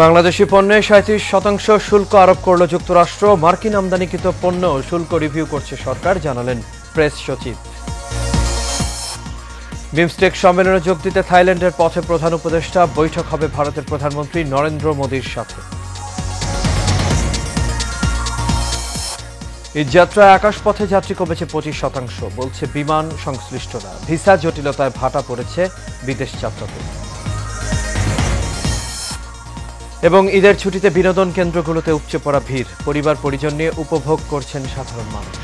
বাংলাদেশি পণ্যে ৩৭% শুল্ক আরোপ করল যুক্তরাষ্ট্র। মার্কিন আমদানিকৃত পণ্য শুল্ক রিভিউ করছে সরকার, জানালেন প্রেস সচিব। বিমস্টেক সম্মেলনে যোগ দিতে থাইল্যান্ডের পথে প্রধান উপদেষ্টা। বৈঠক হবে ভারতের প্রধানমন্ত্রী নরেন্দ্র মোদীর সাথে। ঈদযাত্রায় আকাশপথে যাত্রী কমেছে 25%, বলছে বিমান সংশ্লিষ্টরা। ভিসা জটিলতায় ভাটা পড়েছে বিদেশ যাত্রাতে। এবং ঈদের ছুটিতে বিনোদন কেন্দ্রগুলোতে উপচে পড়া ভিড়, পরিবার পরিজন নিয়ে উপভোগ করছেন সাধারণ মানুষ।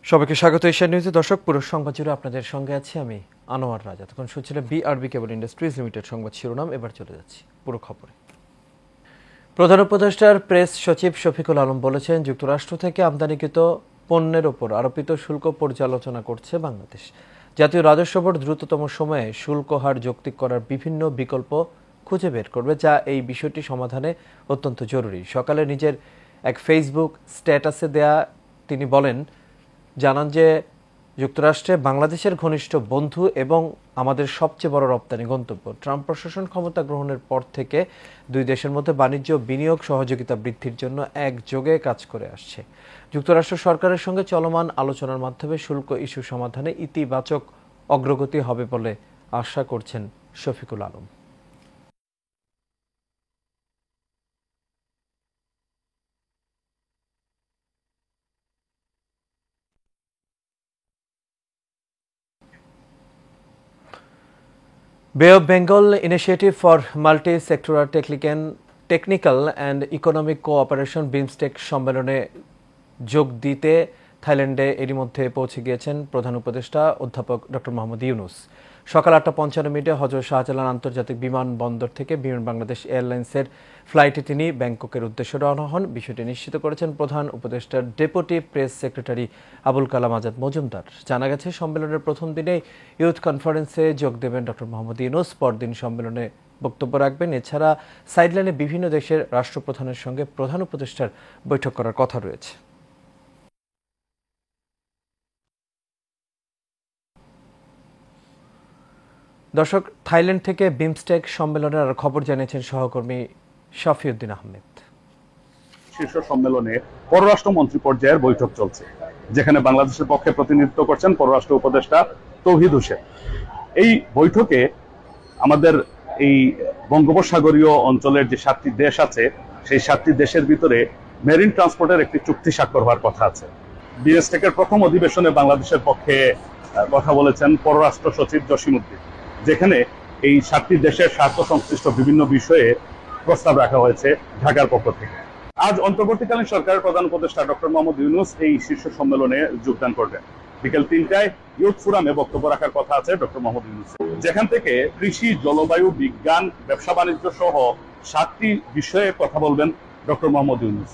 সবাইকে স্বাগত এশিয়ান নিউজে। দর্শক, পুরো সংবাদ জুড়ে আপনাদের সঙ্গে আছি আমি আনোয়ার রাজা। তখন শুনছিলেন বিআরবি কেবল ইন্ডাস্ট্রিজ লিমিটেড সংবাদ শিরোনাম। এবার চলে যাচ্ছি পুরো খবরে। প্রধান উপদেষ্টার প্রেস সচিব শফিকুল আলম বলেছেন, যুক্তরাষ্ট্র থেকে আমদানিকৃত পণ্যের ওপর আরোপিত শুল্ক পর্যালোচনা করছে বাংলাদেশ। জাতীয় রাজস্ব বোর্ড দ্রুততম সময়ে শুল্ক হার যৌক্তিক করার বিভিন্ন বিকল্প খুঁজে বের করবে, যা এই বিষয়টি সমাধানে অত্যন্ত জরুরি। সকালে নিজের এক ফেসবুক স্ট্যাটাসে তিনি জানান যে যুক্তরাষ্ট্রে বাংলাদেশের ঘনিষ্ঠ বন্ধু এবং আমাদের সবচেয়ে বড় রপ্তানি গন্তব্য। ট্রাম্প প্রশাসন ক্ষমতা গ্রহণের পর থেকে দুই দেশের মধ্যে বাণিজ্য বিনিয়োগ সহযোগিতা বৃদ্ধির জন্য একযোগে কাজ করে আসছে। যুক্তরাষ্ট্র সরকারের সঙ্গে চলমান আলোচনার মাধ্যমে শুল্ক ইস্যু সমাধানে ইতিবাচক অগ্রগতি হবে বলে আশা করছেন শফিকুল আলম। বে of Bengal initiative for multi-sectoral technical and economic cooperation BIMSTEC সম্মেলনে যোগ দিতে থাইল্যান্ডে এরই মধ্যে পৌঁছে গিয়েছেন প্রধান উপদেষ্টা অধ্যাপক ডক্টর মোহাম্মদ ইউনূস। সকাল ৮:৫৫ হযরত শাহজালাল আন্তর্জাতিক বিমানবন্দর থেকে বিমান বাংলাদেশ এয়ারলাইন্সের ফ্লাইটে তিনি ব্যাংককের উদ্দেশ্যে রওনা হন। বিষয়টি নিশ্চিত করেছেন প্রধান উপদেষ্টার deputy press secretary Abul Kalam Azad Majumdar. জানা গেছে, সম্মেলনের প্রথম দিনেই ইউথ কনফারেন্সে যোগ দেবেন ডক্টর মোহাম্মদ ইউনূস। পরদিন সম্মেলনে বক্তব্য রাখবেন। এছাড়া সাইডলাইনে বিভিন্ন দেশের রাষ্ট্রপ্রধানের সঙ্গে প্রধান উপদেষ্টার বৈঠক করার কথা রয়েছে। দর্শক, থাইল্যান্ড থেকে বিমস্টেক সম্মেলনের আর খবর জানিয়েছেন সহকর্মী শাফিউদ্দিন আহমেদ। শীর্ষ সম্মেলনে পররাষ্ট্রমন্ত্রী পর্যায়ের বৈঠক চলছে, যেখানে বাংলাদেশের পক্ষে প্রতিনিধিত্ব করছেন পররাষ্ট্র উপদেষ্টা তৌহিদ হোসেন। এই বৈঠকে আমাদের এই বঙ্গোপসাগরীয় অঞ্চলের যে 7টি দেশ আছে, সেই 7টি দেশের ভিতরে মেরিন ট্রান্সপোর্টের একটি চুক্তি স্বাক্ষর হওয়ার কথা আছে। বিমস্টেকের প্রথম অধিবেশনে বাংলাদেশের পক্ষে কথা বলেছেন পররাষ্ট্র সচিব জসিমউদ্দিন, যেখানে এই 7টি দেশের স্বার্থ সংশ্লিষ্ট বিভিন্ন বিষয়ে প্রস্তাব রাখা হয়েছে ঢাকার পক্ষ থেকে। আজ অন্তর্বর্তীকালীন সরকারের প্রধান উপদেষ্টা ডক্টর মোহাম্মদ ইউনূস এই শীর্ষ সম্মেলনে যোগদান করবেন। বিকেল 3টায় ইউথ ফোরামে বক্তব্য রাখার কথা আছে ডক্টর মোহাম্মদ ইউনূস, যেখান থেকে কৃষি, জলবায়ু, বিজ্ঞান, ব্যবসা বাণিজ্য সহ 7টি বিষয়ে কথা বলবেন ডক্টর মোহাম্মদ ইউনূস।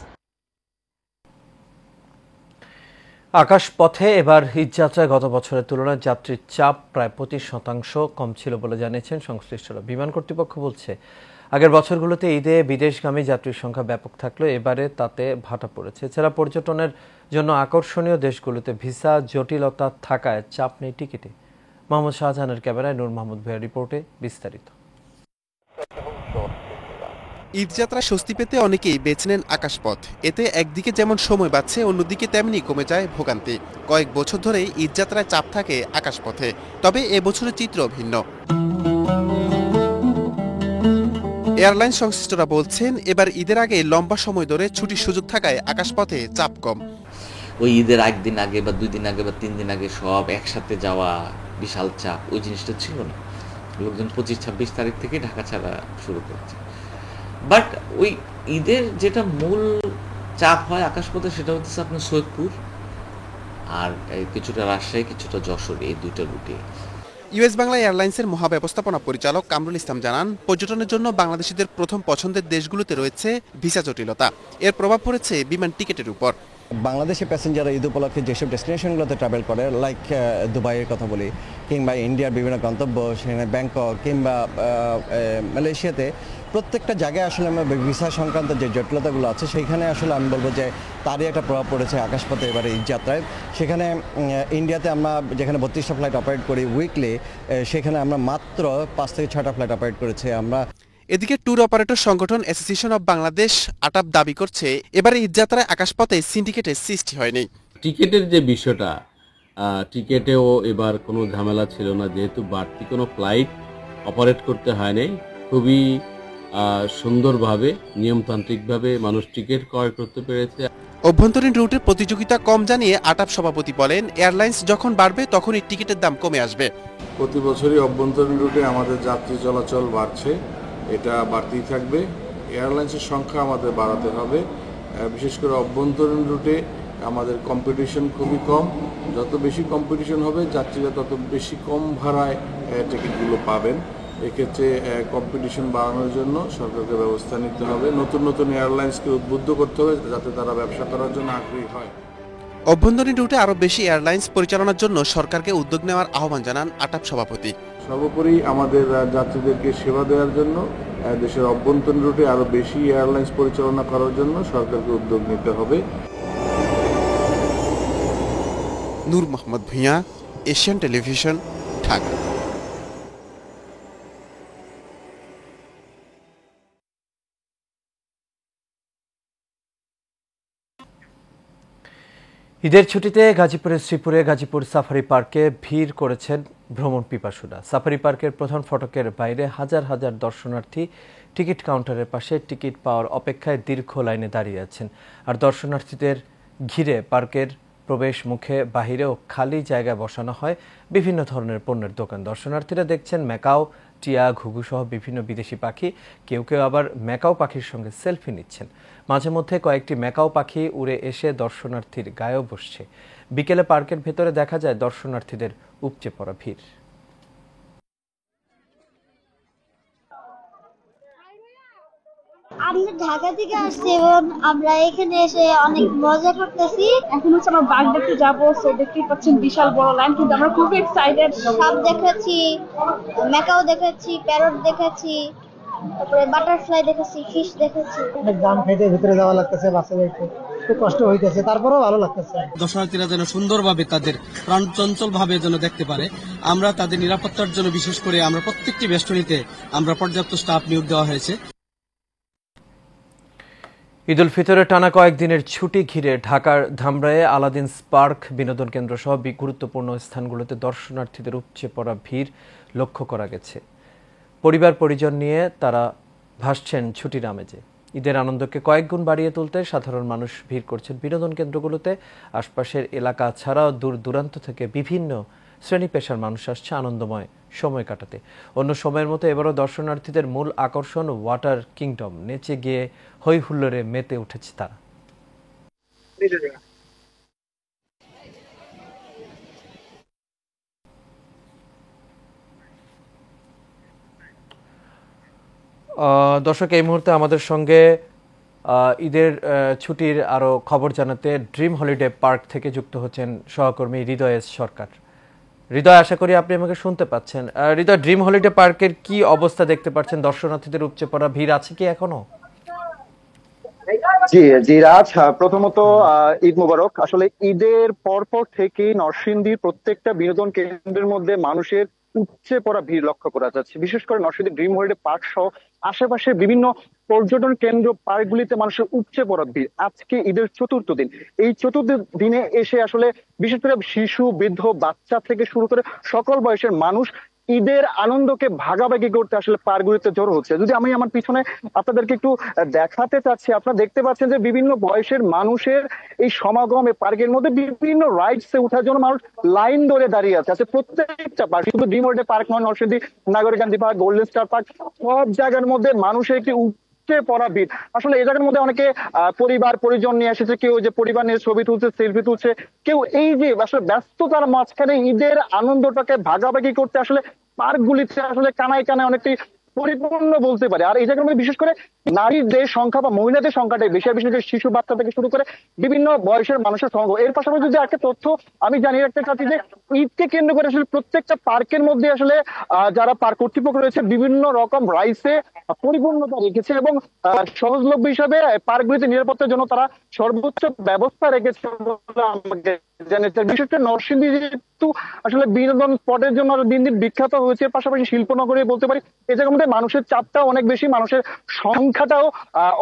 আকাশপথে এবার ঈদযাত্রায় গত বছরের তুলনায় যাত্রীর চাপ প্রায় 25% কম ছিল বলে জানিয়েছেন সংশ্লিষ্টরা। বিমান কর্তৃপক্ষ বলছে, আগের বছরগুলোতে ঈদে বিদেশগামী যাত্রীর সংখ্যা ব্যাপক থাকলেও এবারে তাতে ভাটা পড়েছে। এছাড়া পর্যটনের জন্য আকর্ষণীয় দেশগুলোতে ভিসা জটিলতা থাকায় চাপ নেই টিকিটে। মোহাম্মদ শাহজাহানের ক্যামেরায় নূর মাহমুদ ভাইয়ের রিপোর্টে বিস্তারিত। ঈদযাত্রা স্বস্তি পেতে অনেকেই বেছে নেন আকাশপথ। এতে একদিকে যেমন সময় বাঁচছে, অন্যদিকে তেমনি কমে যায় ভোগান্তি। কয়েক বছর ধরেই ঈদযাত্রায় চাপ থাকে আকাশপথে, তবে এবছরের চিত্র ভিন্ন। এয়ারলাইন সংশ্লিষ্টরা বলছেন, এবার ঈদের আগে লম্বা সময় ধরে ছুটির সুযোগ থাকায় আকাশপথে চাপ কম। ওই ঈদের একদিন আগে বা 2 দিন আগে বা 3 দিন আগে সব একসাথে যাওয়া বিশাল চাপ, ওই জিনিসটা ছিল না। লোকজন 25-26 তারিখ থেকে ঢাকা ছাড়া শুরু করছে। বাট ওই ঈদের যেটা মূল চাপ হয় আকাশপথে, সেটা হচ্ছে আপনার সৈয়দপুর আর কিছুটা রাজশাহী, কিছুটা যশোর, এই 2টা রুটে। ইউএস বাংলা এয়ারলাইন্সের মহাব্যবস্থাপনা পরিচালক কামরুল ইসলাম জানান, পর্যটনের জন্য বাংলাদেশিদের প্রথম পছন্দের দেশগুলোতে রয়েছে ভিসা জটিলতা। এর প্রভাব পড়েছে বিমান টিকিটের উপর। বাংলাদেশি প্যাসেঞ্জাররা ঈদ উপলক্ষে যেসব ডেস্টিনেশনগুলোতে ট্রাভেল করে, লাইক দুবাইয়ের কথা বলি, কিংবা ইন্ডিয়ার বিভিন্ন গন্তব্য, সেখানে ব্যাংকক কিংবা মালয়েশিয়াতে, প্রত্যেকটা জায়গায় আসলে আমরা ভিসা সংক্রান্ত যে জটিলতাগুলো আছে সেইখানে আসলে আমি বলবো যে তারই একটা প্রভাব পড়েছে আকাশপথে এবারে ঈদযাত্রায়। সেখানে ইন্ডিয়াতে আমরা যেখানে 32টা ফ্লাইট অপারেট করি উইকলি, সেখানে আমরা মাত্র 5 থেকে 6টা ফ্লাইট অপারেট করেছি আমরা। এদিকে ট্যুর অপারেটর সংগঠন অ্যাসোসিয়েশন অব বাংলাদেশ আটাপ দাবি করছে এবারে ঈদযাত্রায় আকাশপথে সিন্ডিকেটের সৃষ্টি হয়নি। টিকেটের যে বিষয়টা, টিকেটেও এবার কোনো ঝামেলা ছিল না, যেহেতু বাড়তি কোনো ফ্লাইট অপারেট করতে হয়নি। খুবই সুন্দরভাবে নিয়মতান্ত্রিকভাবে মানুষ টিকিট ক্রয় করতে পেরেছে। অভ্যন্তরীণ রুটের প্রতিযোগিতা কম জানিয়ে আটাপ সভাপতি বলেন, এয়ারলাইন্স যখন বাড়বে তখনই টিকিটের দাম কমে আসবে। প্রতি বছরই অভ্যন্তরীণ রুটে আমাদের যাত্রী চলাচল বাড়ছে, এটা বাড়তেই থাকবে। এয়ারলাইন্সের সংখ্যা আমাদের বাড়াতে হবে, বিশেষ করে অভ্যন্তরীণ রুটে আমাদের কম্পিটিশন খুবই কম। যত বেশি কম্পিটিশন হবে যাত্রীরা তত বেশি কম ভাড়ায় টিকিটগুলো পাবেন। এক্ষেত্রে কম্পিটিশন বাড়ানোর জন্য সরকারকে ব্যবস্থা নিতে হবে, নতুন নতুন এয়ারলাইন্সকে উদ্বুদ্ধ করতে হবে যাতে তারা ব্যবসা করার জন্য আগ্রহী হয়। অভ্যন্তরীণ রুটে আরও বেশি এয়ারলাইন্স পরিচালনার জন্য সরকারকে উদ্যোগ নেওয়ার আহ্বান জানান আটাপ সভাপতি। সর্বোপরি আমাদের যাত্রীদেরকে সেবা দেওয়ার জন্য দেশের অভ্যন্তরীণ রুটে আরও বেশি এয়ারলাইন্স পরিচালনা করার জন্য সরকারকে উদ্যোগ নিতে হবে। নূর মোহাম্মদ ভূঁইয়া, এশিয়ান টেলিভিশন, ঢাকা। ঈদের ছুটিতে গাজীপুরের শ্রীপুরে গাজীপুর সাফারি পার্কে ভিড় করেছেন ভ্রমণ পিপাসুরা। সাফারি পার্কের প্রধান ফটকের বাইরে হাজার হাজার দর্শনার্থী টিকিট কাউন্টারের পাশে টিকিট পাওয়ার অপেক্ষায় দীর্ঘ লাইনে দাঁড়িয়ে আছেন। আর দর্শনার্থীদের ঘিরে পার্কের প্রবেশ মুখে বাহিরেও খালি জায়গায় বসানো হয় বিভিন্ন ধরনের পণ্যের দোকান। দর্শনার্থীরা দেখছেন ম্যাকাও, টিয়া, ঘুঘু সহ বিভিন্ন বিদেশি পাখি। কেউ কেউ আবার ম্যাকাও পাখির সঙ্গে সেলফি নিচ্ছেন। মাঝে মধ্যে কয়েকটি ম্যাকাও পাখি উড়ে এসে দর্শনার্থীর গায়েও বসছে। বিকেলে পার্কের ভেতরে দেখা যায় দর্শনার্থীদের উপচে পড়া ভিড়। আমরা ঢাকা থেকে আসছি এবং আমরা এখানে এসে অনেক মজা করতেছি। এখন হচ্ছে আমরা বাঘ দেখতে যাবো, সো দেখতেই পাচ্ছেন বিশাল বড় লাইন, কিন্তু আমরা খুব এক্সাইটেড। সাপ দেখেছি, ম্যাকাও দেখেছি, প্যারট দেখেছি, তারপরে বাটারফ্লাই দেখেছি, ফিশ দেখেছি। অনেক দাম খাইতে ভিতরে যাওয়া লাগতেছে, বাচ্চাদের একটু কষ্ট হইতেছে, তারপরেও ভালো লাগতেছে। দর্শনার্থীরা যেন সুন্দরভাবে তাদের প্রাণচঞ্চল ভাবে যেন দেখতে পারে, আমরা তাদের নিরাপত্তার জন্য বিশেষ করে আমরা প্রত্যেকটি বেষ্টনীতে আমরা পর্যাপ্ত স্টাফ নিয়োগ দেওয়া হয়েছে। ঈদ উল ফিতরের টানা কয়েকদিনের ছুটি ঘিরে ঢাকার ধামরায়ে আলাদিন পার্ক বিনোদন কেন্দ্র সহ গুরুত্বপূর্ণ স্থানগুলোতে দর্শনার্থীদের উপচে পড়া ভিড় লক্ষ্য করা গেছে। পরিবার পরিজন নিয়ে তারা ভাসছেন ছুটির আমেজে। ঈদের আনন্দকে কয়েক গুণ বাড়িয়ে তুলতে সাধারণ মানুষ ভিড় করছেন বিনোদন কেন্দ্রগুলোতে। আশপাশের এলাকা ছাড়াও দূর দূরান্ত থেকে বিভিন্ন শ্রেণী পেশার মানুষ আসছে আনন্দময় সময় কাটাতে। অন্য সময়ের মতো এবারও দর্শনার্থীদের মূল আকর্ষণ ওয়াটার কিংডম। নেচে গিয়ে হই হুল্লোড়ে মেতে উঠেছে তারা। দর্শক, এই মুহূর্তে আমাদের সঙ্গে ঈদের ছুটির আরো খবর জানাতে ড্রিম হলিডে পার্ক থেকে যুক্ত হচ্ছেন সহকর্মী হৃদয় সরকার। হৃদয়, আশা করি আপনি আমাকে শুনতে পাচ্ছেন। হৃদয়, ড্রিম হলিডে পার্কের কি অবস্থা দেখতে পাচ্ছেন? দর্শনার্থীদের উপচে পড়া ভিড় আছে কি এখনো? জি রাজ, প্রথমত ঈদ মোবারক। আসলে ঈদের পরপর থেকে নরসিংদীর প্রত্যেকটা বিনোদন কেন্দ্রের মধ্যে মানুষের উপচে পড়া ভিড় লক্ষ্য করা যাচ্ছে। বিশেষ করে নরসিংদী ড্রিম হলিডে পার্ক সহ আশেপাশে বিভিন্ন পর্যটন কেন্দ্র পার্কগুলিতে মানুষের উপচে পড়া ভিড়। আজকে ঈদের চতুর্থ দিন, এই চতুর্থ দিনে এসে আসলে বিশেষ করে শিশু, বৃদ্ধ, বাচ্চা থেকে শুরু করে সকল বয়সের মানুষ ঈদের আনন্দকে ভাগাভাগি করতে আসলে পার্কগুলিতে জড়ো হচ্ছে। যদি আমি আমার পিছনে আপনাদেরকে একটু দেখাতে চাচ্ছি, আপনারা দেখতে পাচ্ছেন যে বিভিন্ন বয়সের মানুষের এই সমাগম এই পার্কের মধ্যে বিভিন্ন রাইডসে ওঠার জন্য মানুষ লাইন ধরে দাঁড়িয়ে আছে। প্রত্যেকটা পার্ক, শুধু ড্রিম হলিডে পার্ক নয়, Narsingdi Nagarikandi park, golden star park, সব জায়গার মধ্যে মানুষের একটি পড়া ভিড়। আসলে এই জায়গার মধ্যে অনেকে পরিবার পরিজন নিয়ে এসেছে, কেউ যে পরিবার নিয়ে ছবি তুলছে, সেলফি তুলছে, কেউ এই যে আসলে ব্যস্ততার মাঝখানে ঈদের আনন্দটাকে ভাগাভাগি করতে আসলে পার্কগুলিতে আসলে কানায় কানায় অনেকটি পরিপূর্ণ বলতে পারি। আর এই জায়গার মধ্যে বিশেষ করে নারীদের সংখ্যা বা মহিলাদের সংখ্যাটাই বেশি, বিশেষ করে শিশু বাচ্চা থেকে শুরু করে বিভিন্ন বয়সের মানুষের সংখ্যা। এর পাশাপাশি যদি একটা তথ্য আমি জানিয়ে রাখতে চাচ্ছি যে ঈদকে কেন্দ্র করে আসলে প্রত্যেকটা পার্কের মধ্যে আসলে যারা পার্ক কর্তৃপক্ষ রয়েছে বিভিন্ন রকম রাইসে পরিপূর্ণতা রেখেছে এবং সহজলভ্য হিসাবে পার্কগুলিতে নিরাপত্তার জন্য তারা সর্বোচ্চ ব্যবস্থা রেখেছে বলে আমাকে জানিয়েছে। বিশেষ করে নরসিংদী যেহেতু আসলে বিনোদন স্পটের জন্য দিন দিন বিখ্যাত হয়েছে, পাশাপাশি শিল্পনগরী বলতে পারি, এই জায়গার মধ্যে মানুষের চাপটা অনেক বেশি, মানুষের সংখ্যাটাও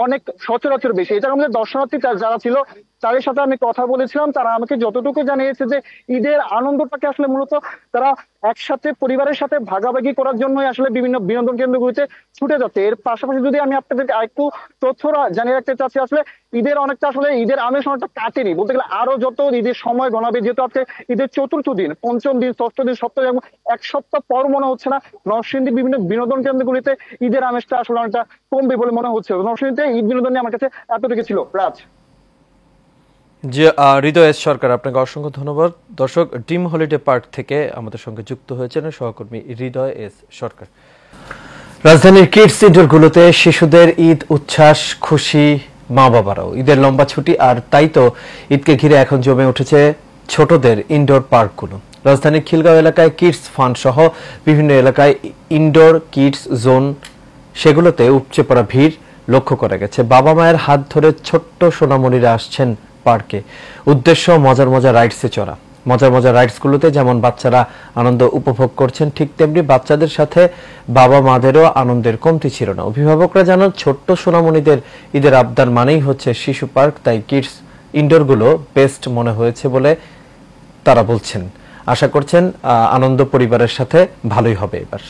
অনেক সচরাচর বেশি। এই জায়গার মধ্যে দর্শনার্থী যারা ছিল তাদের সাথে আমি কথা বলেছিলাম, তারা আমাকে যতটুকু জানিয়েছে যে ঈদের আনন্দটাকে আসলে মূলত তারা একসাথে পরিবারের সাথে ভাগাভাগি করার জন্যই আসলে বিভিন্ন বিনোদন কেন্দ্রগুলিতে ছুটে যাচ্ছে। এর পাশাপাশি যদি আমি আপনাদেরকে আরেকটু তথ্যরা জানিয়ে রাখতে চাচ্ছি, আসলে ঈদের অনেকটা আসলে ঈদের আমেজ অনেকটা কাটেনি বলতে গেলে, আরো যত ঈদের সময় গণাবে, যেহেতু আজকে ঈদের চতুর্থ দিন, পঞ্চম দিন, ষষ্ঠ দিন, সপ্তাহ এবং এক সপ্তাহ পর মনে হচ্ছে না নরসিংদীর বিভিন্ন বিনোদন কেন্দ্রগুলিতে ঈদের আমেজটা আসলে অনেকটা কমবে বলে মনে হচ্ছে। নরসিংদীতে ঈদ বিনোদন নিয়ে আমার কাছে এতটুকু ছিল। রাজ যে হৃদয় এস সরকার, আপনাকে অসংখ্য ধন্যবাদ। দর্শক, ড্রিম হলিডে পার্ক থেকে আমাদের সঙ্গে যুক্ত হয়েছেন সহকর্মী হৃদয় এস সরকার। রাজধানীর কিডস ইনডোরগুলোতে শিশুদের ঈদ উচ্ছ্বাস, খুশি, মা বাবারাও। ঈদের লম্বা ছুটি, আর তাই তো ঈদকে ঘিরে এখন জমে উঠেছে ছোটদের ইনডোর পার্কগুলো। রাজধানীর খিলগাঁও এলাকায় কিডস ফান সহ বিভিন্ন এলাকায় ইনডোর কিডস জোন, সেগুলোতে উপচে পড়া ভিড় লক্ষ্য করা গেছে। বাবা মায়ের হাত ধরে ছোট্ট সোনামণিরা আসছেন পার্কে। উদ্দেশ্য মজার মজার রাইডসে চড়া। মজার মজার রাইডসগুলোতে যেমন বাচ্চারা আনন্দ উপভোগ করছেন, ঠিক তেমনি বাচ্চাদের সাথে বাবা মাদেরও আনন্দের কমতি ছিল না। অভিভাবকরা জানান ছোট্ট সোনামণিদের ঈদের আবদার মানেই হচ্ছে শিশু পার্ক, তাই কিডস ইনডোরগুলো বেস্ট মনে হয়েছে বলে তারা বলছেন। আশা করছেন আনন্দ পরিবারের সাথে ভালোই হবে এবার।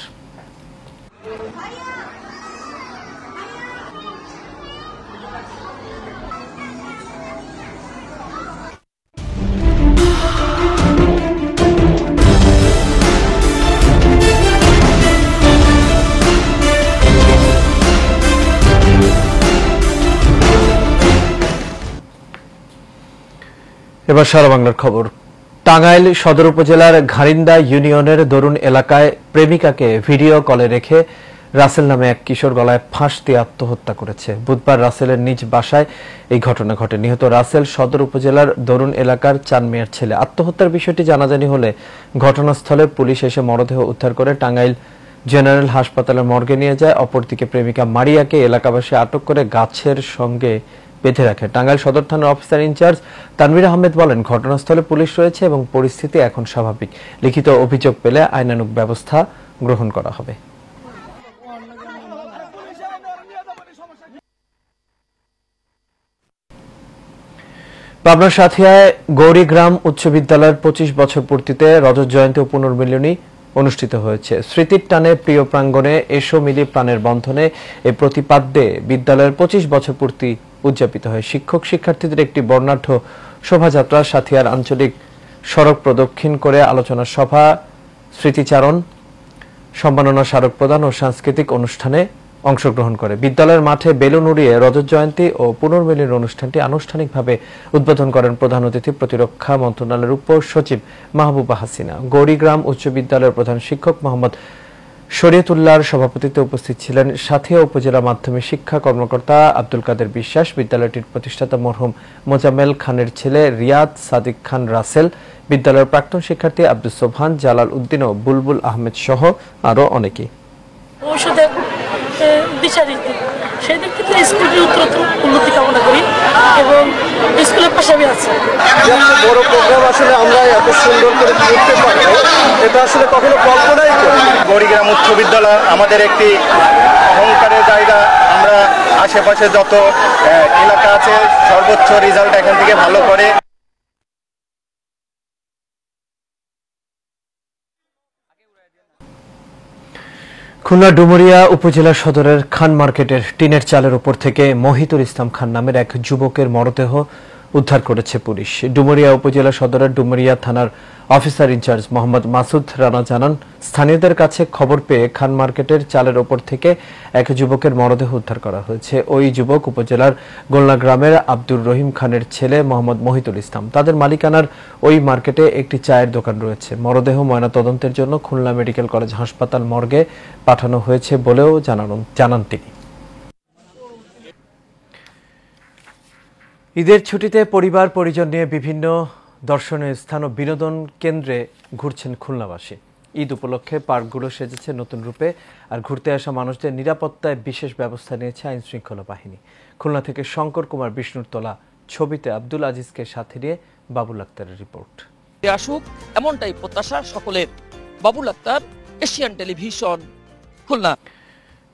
এবার সারা বাংলার খবর। টাঙ্গাইল সদর উপজেলার ঘারিন্দা ইউনিয়নের দরুন এলাকায় প্রেমিকাকে ভিডিও কলে রেখে রাসেল নামে এক কিশোর গলায় ফাঁস দিয়ে আত্মহত্যা করেছে। বুধবার রাসেলের নিজ বাসায় এই ঘটনা ঘটে। নিহত রাসেল সদর উপজেলার দরুন এলাকার চানমিয়ার ছেলে। আত্মহত্যার বিষয়টি জানাজানি হলে ঘটনাস্থলে পুলিশ এসে মরদেহ উদ্ধার করে টাঙ্গাইল জেনারেল হাসপাতালের মর্গে নিয়ে যায়। অপরদিকে প্রেমিকা মারিয়াকে এলাকাবাসী আটক করে গাছের সঙ্গে বেঁধে রাখে। টাঙ্গাইল সদর থানার অফিসার ইনচার্জ তানভীর আহমেদ বলেন, ঘটনাস্থলে পুলিশ রয়েছে এবং পরিস্থিতি এখন স্বাভাবিক। লিখিত অভিযোগ পেলে আইনানুগ ব্যবস্থা গ্রহণ করা হবে। পাবনার সাথিয়ায় গৌরীগ্রাম উচ্চ বিদ্যালয়ের 25 বছর পূর্তিতে রজত জয়ন্তী ও পুনর্মিলনী অনুষ্ঠিত হয়েছে। স্মৃতির টানে প্রিয় প্রাঙ্গণে এসো মিলি প্রাণের বন্ধনে এই প্রতিপাদ্যে বিদ্যালয়ের 25 বছর পূর্তি উদযাপিত হয়। শিক্ষক শিক্ষার্থীদের একটি বর্ণাঢ্য শোভাযাত্রা সাথিয়ার আঞ্চলিক সড়ক প্রদক্ষিণ করে আলোচনা সভা, স্মৃতিচারণ, সম্মাননা স্মারক প্রদান ও সাংস্কৃতিক অনুষ্ঠানে অংশগ্রহণ করে। বিদ্যালয়ের মাঠে বেলুন উড়িয়ে রজত জয়ন্তী ও পুনর্মিলনী অনুষ্ঠানটি আনুষ্ঠানিকভাবে উদ্বোধন করেন প্রধান অতিথি প্রতিরক্ষা মন্ত্রণালয়ের উপ সচিব মাহবুবা হাসিনা। গৌরীগ্রাম উচ্চ বিদ্যালয়ের প্রধান শিক্ষক মোহাম্মদ শরীয়তুল্লাহর সভাপতিত্বে উপস্থিত ছিলেন সাথিয়া উপজেলা মাধ্যমিক শিক্ষা কর্মকর্তা আব্দুল কাদের বিশ্বাস, বিদ্যালয়টির প্রতিষ্ঠাতা মরহুম মোজাম্মেল খানের ছেলে রিয়াদ সাদিক খান রাসেল, বিদ্যালয়ের প্রাক্তন শিক্ষার্থী আব্দুল সোবহান, জালাল উদ্দিন ও বুলবুল আহমেদ সহ আরো অনেকে। সেই দিক থেকে স্কুলটি উত্তরোত্তর উন্নতি কামনা করি এবং স্কুলের পাশাপাশি আছে বড় প্রোগ্রাম আসলে আমরা এত সুন্দর করে করতে পারবো, এটা আসলে কখনো কল্পনাই করি। গৌরীগ্রাম উচ্চ বিদ্যালয় আমাদের একটি অহংকারের জায়গা। আমরা আশেপাশে যত এলাকা আছে সর্বোচ্চ রেজাল্ট এখান থেকে ভালো করে। খুলনা ডুমুরিয়া উপজেলা সদরের খান মার্কেটের টিনের চালের উপর থেকে মহিতুল ইসলাম খান নামের এক যুবকের মরদেহ উদ্ধার করেছে পুলিশ। ডুমুরিয়া উপজেলা সদরের ডুমুরিয়া থানার অফিসার ইনচার্জ মোহাম্মদ মাসুদ রানা জানান, স্থানীয়দের কাছে খবর পেয়ে খান মার্কেটের চালের ওপর থেকে এক যুবকের মরদেহ উদ্ধার করা হয়েছে। ওই যুবক উপজেলার গোলনা গ্রামের আব্দুর রহিম খানের ছেলে মোহাম্মদ মহিতুল ইসলাম। তাদের মালিকানার ওই মার্কেটে একটি চায়ের দোকান রয়েছে। মরদেহ ময়নাতদন্তের জন্য খুলনা মেডিকেল কলেজ হাসপাতাল মর্গে পাঠানো হয়েছে বলেও জানান তিনি। ঈদের ছুটিতে পরিবার পরিজন নিয়ে বিভিন্ন দর্শনীয় স্থান ও বিনোদন কেন্দ্রে ঘুরছেন খুলনাবাসী। ঈদ উপলক্ষে পার্কগুলো সেজেছে নতুন রূপে, আর ঘুরতে আসা মানুষদের নিরাপত্তায় বিশেষ ব্যবস্থা নিয়েছে আইন শৃঙ্খলা বাহিনী। খুলনা থেকে শঙ্কর কুমার বিষ্ণুর তোলা ছবিতে আব্দুল আজিজকে সাথে নিয়ে বাবুল আক্তারের রিপোর্ট। আসুক এমনটাই প্রত্যাশা সকলের। Babul Akhtar, Asian television, Khulna.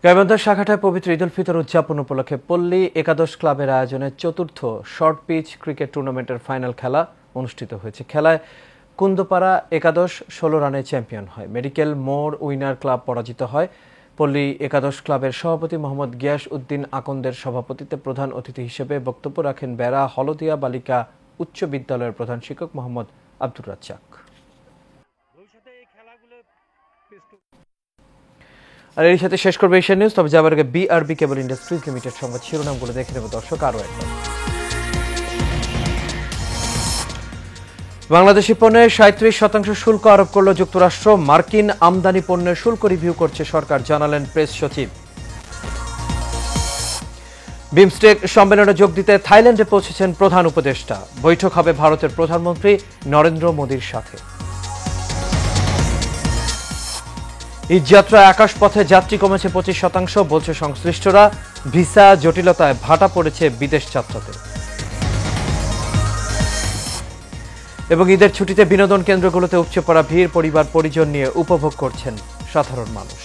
গাইবান্ধার শাখাটায় পবিত্র ঈদ উল ফিতর উদযাপন উপলক্ষে পল্লী একাদশ ক্লাবের আয়োজনে চতুর্থ শর্ট পিচ ক্রিকেট টুর্নামেন্টের ফাইনাল খেলা অনুষ্ঠিত হয়েছে। খেলায় কুন্দপাড়া একাদশ 16 রানে চ্যাম্পিয়ন হয়। মেডিকেল মোড় উইনার ক্লাব পরাজিত হয়। পল্লী একাদশ ক্লাবের সভাপতি মোহাম্মদ গিয়াস উদ্দিন আকন্দের সভাপতিত্বে প্রধান অতিথি হিসেবে বক্তব্য রাখেন বেড়া হলদিয়া বালিকা উচ্চ বিদ্যালয়ের প্রধান শিক্ষক মোহাম্মদ আব্দুর রাজ্জাক। আর এর সাথে শেষ করবে এশিয়ান নিউজ। তবে যাবার আগে বিআরবি কেবল ইন্ডাস্ট্রিজ লিমিটেড সংবাদ শিরোনামগুলো দেখে নেব দর্শক আরও একবার। বাংলাদেশি পণ্যে 37% শুল্ক আরোপ করল যুক্তরাষ্ট্র। মার্কিন আমদানি পণ্যের শুল্ক রিভিউ করছে সরকার, জানালেন প্রেস সচিব। বিমস্টেক সম্মেলনে যোগ দিতে থাইল্যান্ডে পৌঁছেছেন প্রধান উপদেষ্টা। বৈঠক হবে ভারতের প্রধানমন্ত্রী নরেন্দ্র মোদীর সাথে। ঈদযাত্রায় আকাশপথে যাত্রী কমেছে 25%, বলছে সংশ্লিষ্টরা। ভিসা জটিলতায় ভাটা পড়েছে বিদেশ যাত্রাতে। এবং ঈদের ছুটিতে বিনোদন কেন্দ্রগুলোতে উপচে পড়া ভিড়, পরিবার পরিজন নিয়ে উপভোগ করছেন সাধারণ মানুষ।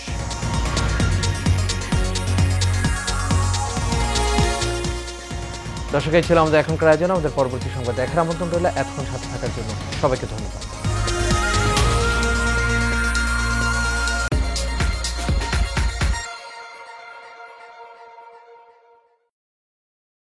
দর্শক, এই ছিল আমাদের এখনকার আয়োজন। আমাদের পরবর্তী সংবাদ দেখার আমন্ত্রণ রইল। এতক্ষণ সাথে থাকার জন্য সবাইকে ধন্যবাদ।